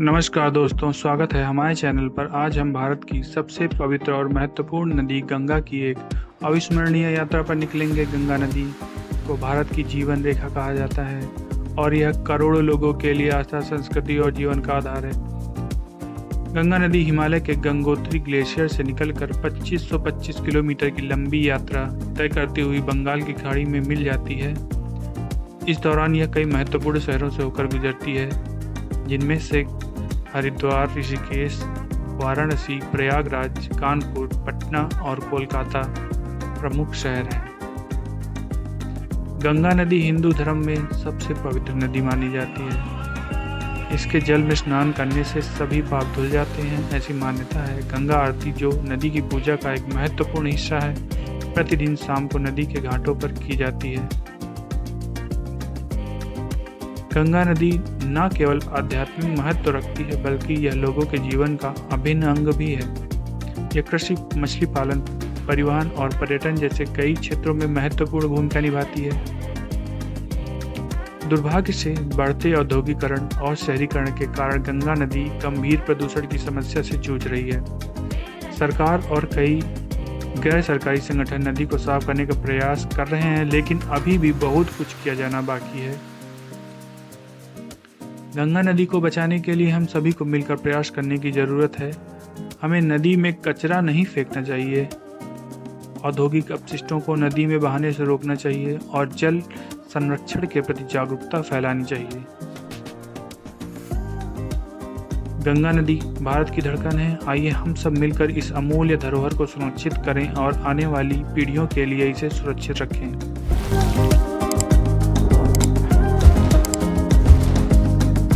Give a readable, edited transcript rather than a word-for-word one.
नमस्कार दोस्तों, स्वागत है हमारे चैनल पर। आज हम भारत की सबसे पवित्र और महत्वपूर्ण नदी गंगा की एक अविस्मरणीय यात्रा पर निकलेंगे। गंगा नदी को भारत की जीवन रेखा कहा जाता है और यह करोड़ों लोगों के लिए आस्था, संस्कृति और जीवन का आधार है। गंगा नदी हिमालय के गंगोत्री ग्लेशियर से निकलकर 2525 किलोमीटर की लंबी यात्रा तय करती हुई बंगाल की खाड़ी में मिल जाती है। इस दौरान यह कई महत्वपूर्ण शहरों से होकर गुजरती है, जिनमें से हरिद्वार, ऋषिकेश, वाराणसी, प्रयागराज, कानपुर, पटना और कोलकाता प्रमुख शहर हैं। गंगा नदी हिंदू धर्म में सबसे पवित्र नदी मानी जाती है। इसके जल में स्नान करने से सभी पाप धुल जाते हैं, ऐसी मान्यता है। गंगा आरती, जो नदी की पूजा का एक महत्वपूर्ण हिस्सा है, प्रतिदिन शाम को नदी के घाटों पर की जाती है। गंगा नदी न केवल आध्यात्मिक महत्व रखती है, बल्कि यह लोगों के जीवन का अभिन्न अंग भी है। यह कृषि, मछली पालन, परिवहन और पर्यटन जैसे कई क्षेत्रों में महत्वपूर्ण भूमिका निभाती है। दुर्भाग्य से बढ़ते औद्योगिकरण और शहरीकरण के कारण गंगा नदी गंभीर प्रदूषण की समस्या से जूझ रही है। सरकार और कई गैर सरकारी संगठन नदी को साफ करने का प्रयास कर रहे हैं, लेकिन अभी भी बहुत कुछ किया जाना बाकी है। गंगा नदी को बचाने के लिए हम सभी को मिलकर प्रयास करने की ज़रूरत है। हमें नदी में कचरा नहीं फेंकना चाहिए, औद्योगिक अपशिष्टों को नदी में बहाने से रोकना चाहिए और जल संरक्षण के प्रति जागरूकता फैलानी चाहिए। गंगा नदी भारत की धड़कन है। आइए हम सब मिलकर इस अमूल्य धरोहर को सुरक्षित करें और आने वाली पीढ़ियों के लिए इसे सुरक्षित रखें।